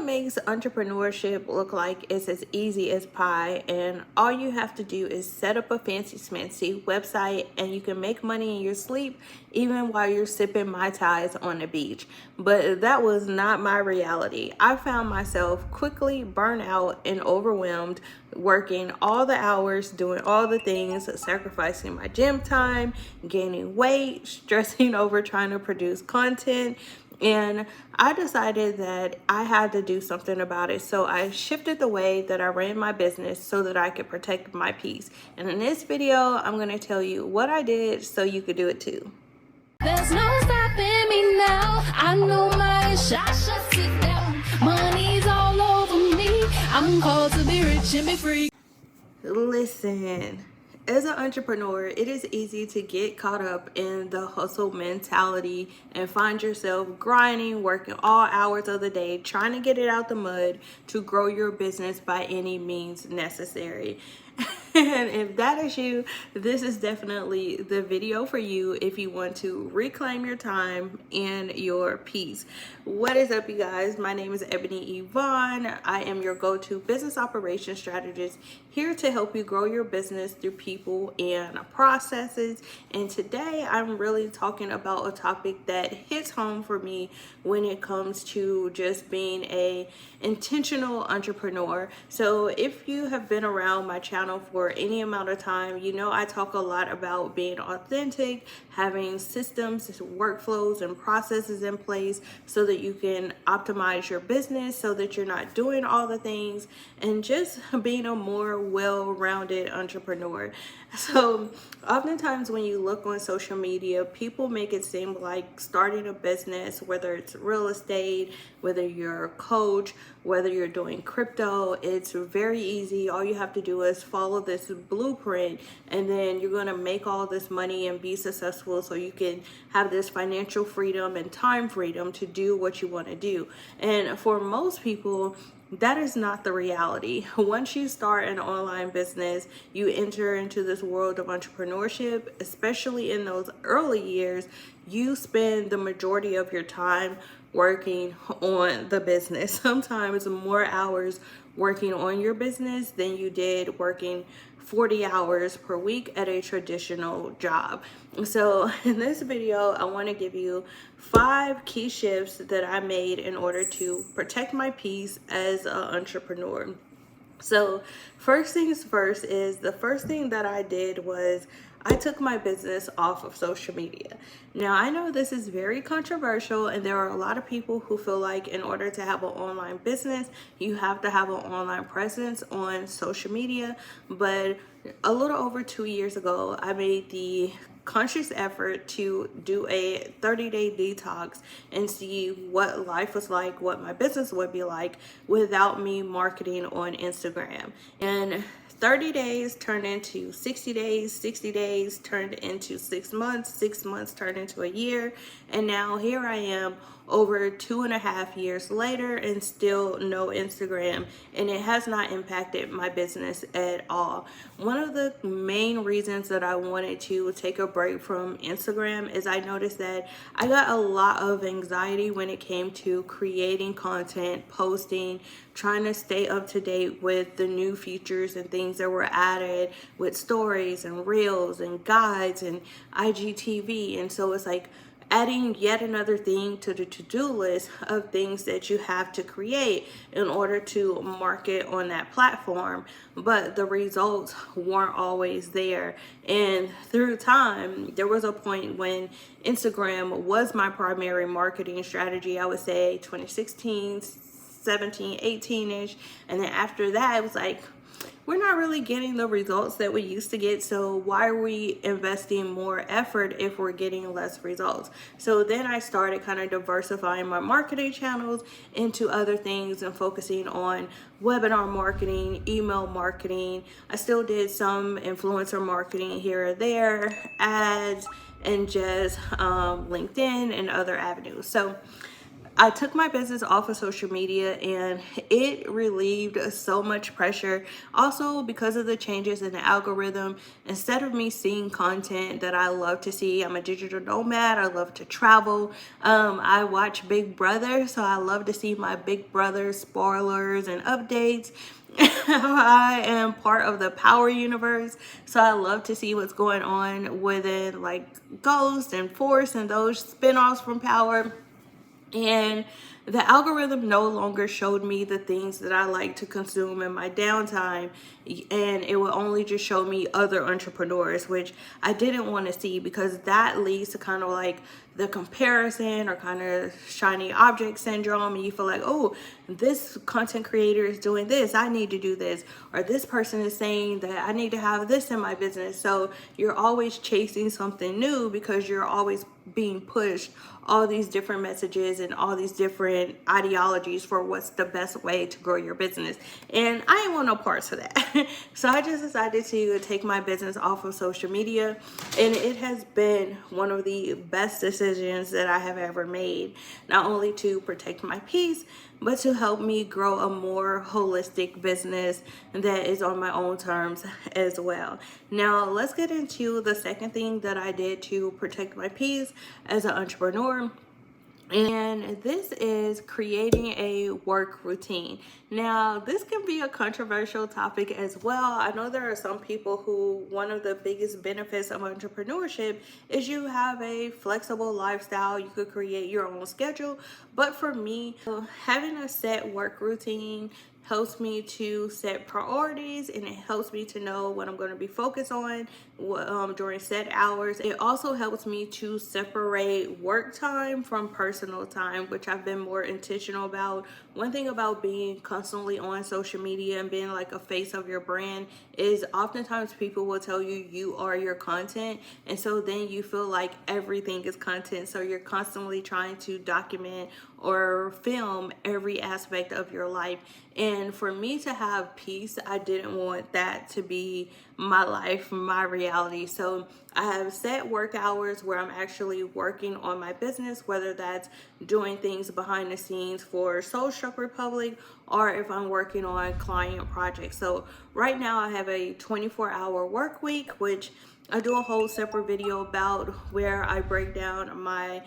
makes entrepreneurship look like it's as easy as pie, and all you have to do is set up a fancy smancy website and you can make money in your sleep even while you're sipping Mai Tais on the beach. But that was not my reality. I found myself quickly burnt out and overwhelmed, working all the hours, doing all the things, sacrificing my gym time, gaining weight, stressing over trying to produce content. And I decided that I had to do something about it. So I shifted the way that I ran my business so that I could protect my peace. And in this video, I'm going to tell you what I did so you could do it too. There's no stopping me now. I know my shot, sit down. Money's all over me. I'm called to be rich and be free. Listen. As an entrepreneur, it is easy to get caught up in the hustle mentality and find yourself grinding, working all hours of the day, trying to get it out the mud to grow your business by any means necessary. And if that is you, this is definitely the video for you if you want to reclaim your time and your peace. What is up, you guys? My name is Ebony Evaughn. I am your go-to business operations strategist, here to help you grow your business through people and processes. And today I'm really talking about a topic that hits home for me when it comes to just being a intentional entrepreneur. So if you have been around my channel for any amount of time, you know I talk a lot about being authentic, having systems, workflows, and processes in place so that you can optimize your business, so that you're not doing all the things, and just being a more well-rounded entrepreneur. So oftentimes when you look on social media, people make it seem like starting a business, whether it's real estate, whether you're a coach, whether you're doing crypto, it's very easy. All you have to do is follow this blueprint, and then you're going to make all this money and be successful so you can have this financial freedom and time freedom to do what you want to do. And for most people, that is not the reality. Once you start an online business, you enter into this world of entrepreneurship, especially in those early years. You spend the majority of your time working on the business, sometimes more hours working on your business than you did working 40 hours per week at a traditional job. So in this video, I want to give you 5 key shifts that I made in order to protect my peace as an entrepreneur. So first things first is, the first thing that I did was I took my business off of social media. Now, I know this is very controversial, and there are a lot of people who feel like in order to have an online business, you have to have an online presence on social media. But a little over 2 years ago, I made the conscious effort to do a 30-day detox and see what life was like, what my business would be like without me marketing on Instagram. And 30 days turned into 60 days, 60 days turned into 6 months, 6 months turned into a year, and now here I am over 2.5 years later and still no Instagram, and it has not impacted my business at all. One of the main reasons that I wanted to take a break from Instagram is I noticed that I got a lot of anxiety when it came to creating content, posting, trying to stay up to date with the new features and things that were added with stories and reels and guides and IGTV. And so it's like adding yet another thing to the to-do list of things that you have to create in order to market on that platform. But the results weren't always there. And through time, there was a point when Instagram was my primary marketing strategy. I would say 2016, 17, 18-ish. And then after that, it was like, we're not really getting the results that we used to get, so why are we investing more effort if we're getting less results? So then I started kind of diversifying my marketing channels into other things and focusing on webinar marketing, email marketing. I still did some influencer marketing here or there, ads, and just LinkedIn and other avenues. So I took my business off of social media, and it relieved so much pressure. Also, because of the changes in the algorithm, instead of me seeing content that I love to see, I'm a digital nomad, I love to travel. I watch Big Brother, so I love to see my Big Brother spoilers and updates. I am part of the Power universe, so I love to see what's going on within like Ghost and Force and those spin-offs from Power. And the algorithm no longer showed me the things that I like to consume in my downtime, and it would only just show me other entrepreneurs, which I didn't want to see, because that leads to kind of like the comparison or kind of shiny object syndrome, and you feel like, oh, this content creator is doing this, I need to do this, or this person is saying that I need to have this in my business. So you're always chasing something new because you're always being pushed all these different messages and all these different ideologies for what's the best way to grow your business. And I didn't want no parts of that. So I just decided to take my business off of social media, and it has been one of the best decisions that I have ever made, not only to protect my peace, but to help me grow a more holistic business that is on my own terms as well. Now, let's get into the second thing that I did to protect my peace as an entrepreneur. And this is creating a work routine. Now, this can be a controversial topic as well. I know there are some people who, one of the biggest benefits of entrepreneurship is you have a flexible lifestyle. You could create your own schedule. But for me, having a set work routine helps me to set priorities, and it helps me to know what I'm going to be focused on during set hours. It also helps me to separate work time from personal time, which I've been more intentional about. One thing about being constantly on social media and being like a face of your brand is oftentimes people will tell you you are your content, and so then you feel like everything is content, so you're constantly trying to document or film every aspect of your life. And for me to have peace, I didn't want that to be my life, my reality. So I have set work hours where I'm actually working on my business, whether that's doing things behind the scenes for Soul Struck Republic, or if I'm working on client projects. So right now I have a 24-hour work week, which I do a whole separate video about, where I break down my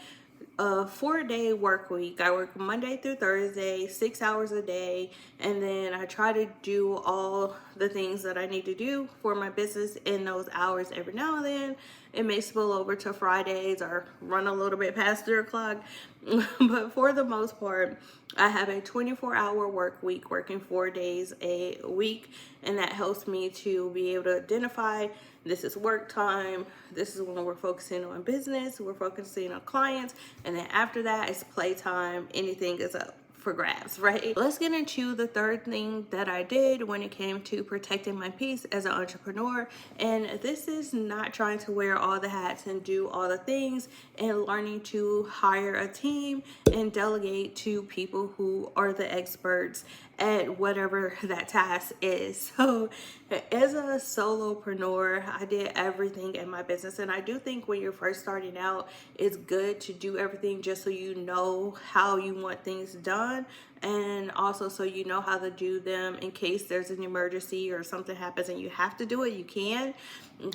4-day work week. I work Monday through Thursday, 6 hours a day, and then I try to do all the things that I need to do for my business in those hours. Every now and then it may spill over to Fridays or run a little bit past 3 o'clock, but for the most part, I have a 24-hour work week, working 4 days a week, and that helps me to be able to identify, this is work time, this is when we're focusing on business, we're focusing on clients, and then after that it's playtime. Anything is up for grabs, right? Let's get into the third thing that I did when it came to protecting my peace as an entrepreneur. And this is not trying to wear all the hats and do all the things, and learning to hire a team and delegate to people who are the experts at whatever that task is. So as a solopreneur, I did everything in my business, and I do think when you're first starting out, it's good to do everything just so you know how you want things done, and also so you know how to do them in case there's an emergency or something happens and you have to do it, you can.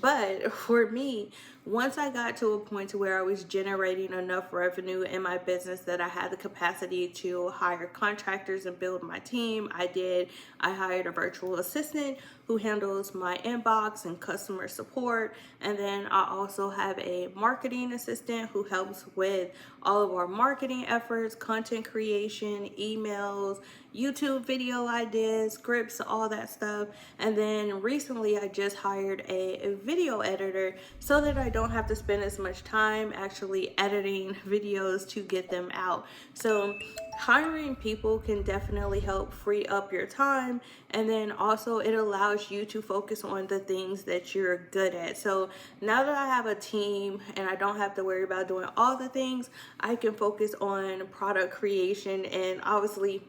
But for me, once I got to a point to where I was generating enough revenue in my business that I had the capacity to hire contractors and build my team, I hired a virtual assistant who handles my inbox and customer support. And then I also have a marketing assistant who helps with all of our marketing efforts, content creation, emails, YouTube video ideas, scripts, all that stuff. And then recently I just hired a video editor so that I don't have to spend as much time actually editing videos to get them out. So hiring people can definitely help free up your time, and then also it allows you to focus on the things that you're good at. So now that I have a team and I don't have to worry about doing all the things, I can focus on product creation and obviously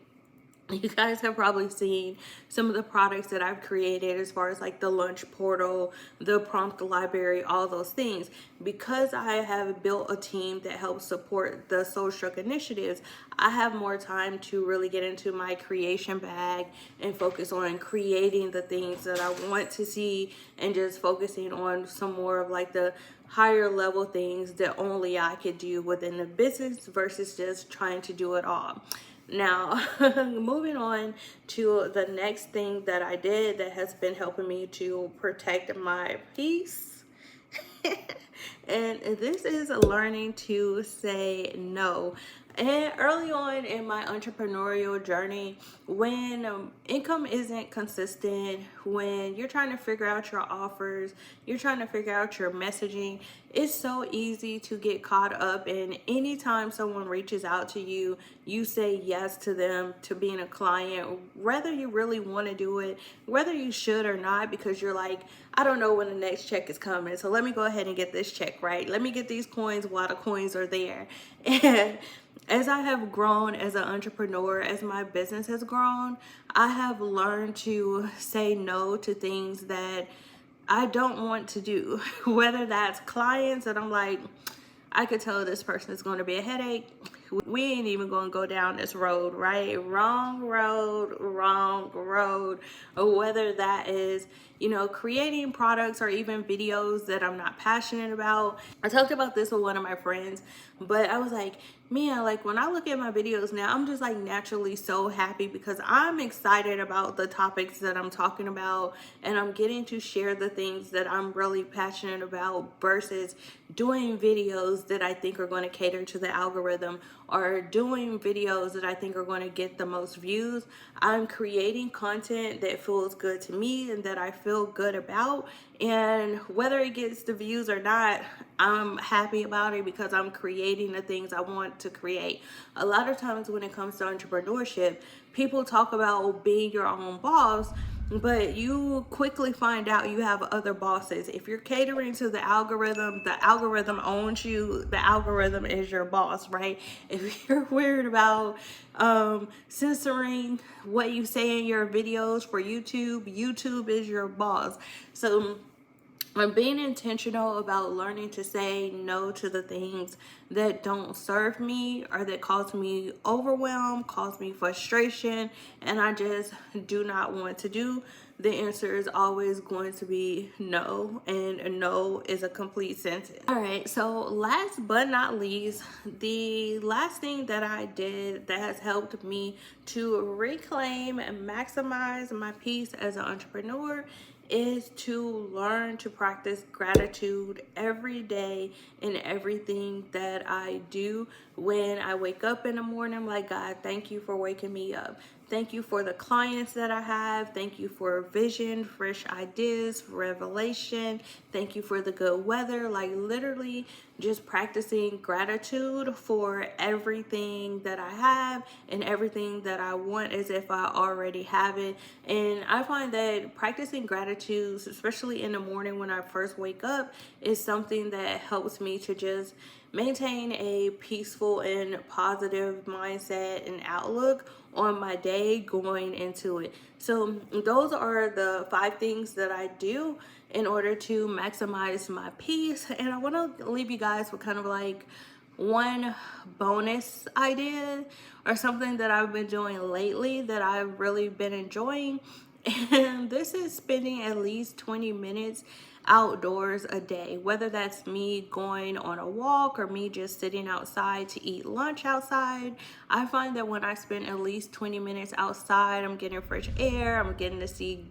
You guys have probably seen some of the products that I've created as far as like the lunch portal, the prompt library, all those things. Because I have built a team that helps support the social initiatives, I have more time to really get into my creation bag and focus on creating the things that I want to see, and just focusing on some more of like the higher level things that only I could do within the business versus just trying to do it all. Now, moving on to the next thing that I did that has been helping me to protect my peace. And this is learning to say no. And early on in my entrepreneurial journey, when income isn't consistent, when you're trying to figure out your offers, you're trying to figure out your messaging, it's so easy to get caught up in anytime someone reaches out to you, you say yes to them, to being a client, whether you really want to do it, whether you should or not, because you're like, I don't know when the next check is coming, so let me go ahead and get this check, right? Let me get these coins while the coins are there. And as I have grown as an entrepreneur, as my business has grown, I have learned to say no to things that I don't want to do. Whether that's clients that I'm like, I could tell this person is going to be a headache. We ain't even going to go down this road, right? Wrong road, wrong road. Or whether that is, you know, creating products or even videos that I'm not passionate about. I talked about this with one of my friends, but I was like, man, like when I look at my videos now, I'm just like naturally so happy because I'm excited about the topics that I'm talking about, and I'm getting to share the things that I'm really passionate about versus doing videos that I think are going to cater to the algorithm, or doing videos that I think are going to get the most views. I'm creating content that feels good to me and that I feel good about, and whether it gets the views or not, I'm happy about it because I'm creating the things I want to create. A lot of times when it comes to entrepreneurship, people talk about being your own boss, but you quickly find out you have other bosses. If you're catering to the algorithm owns you, the algorithm is your boss, right? If you're worried about censoring what you say in your videos for YouTube, YouTube is your boss. So I'm being intentional about learning to say no to the things that don't serve me or that cause me overwhelm, cause me frustration, and I just do not want to do. The answer is always going to be no, and a no is a complete sentence. All right, so last but not least, the last thing that I did that has helped me to reclaim and maximize my peace as an entrepreneur is to learn to practice gratitude every day in everything that I do. When I wake up in the morning, I'm like, God, thank you for waking me up. Thank you for the clients that I have. Thank you for vision, fresh ideas, revelation. Thank you for the good weather. Like literally just practicing gratitude for everything that I have and everything that I want as if I already have it. And I find that practicing gratitude, especially in the morning when I first wake up, is something that helps me to just maintain a peaceful and positive mindset and outlook on my day going into it. So those are the 5 things that I do in order to maximize my peace. And I want to leave you guys with kind of like one bonus idea or something that I've been doing lately that I've really been enjoying. And this is spending at least 20 minutes outdoors a day, whether that's me going on a walk or me just sitting outside to eat lunch outside. I find that when I spend at least 20 minutes outside, I'm getting fresh air, I'm getting to see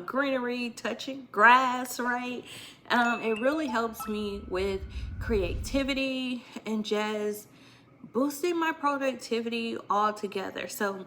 greenery, touching grass, right? It really helps me with creativity and just boosting my productivity altogether. So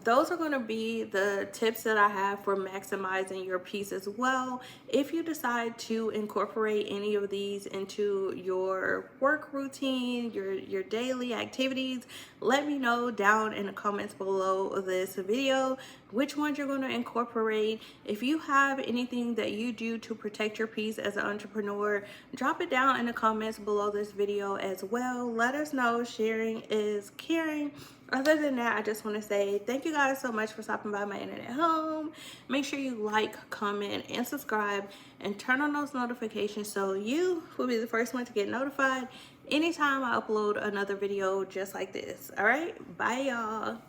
those are going to be the tips that I have for maximizing your peace as well. If you decide to incorporate any of these into your work routine, your daily activities, let me know down in the comments below this video which ones you're going to incorporate. If you have anything that you do to protect your peace as an entrepreneur, drop it down in the comments below this video as well. Let us know. Sharing is caring. Other than that, I just want to say thank you guys so much for stopping by my internet home. Make sure you like, comment, and subscribe, and turn on those notifications so you will be the first one to get notified anytime I upload another video just like this. All right, bye y'all.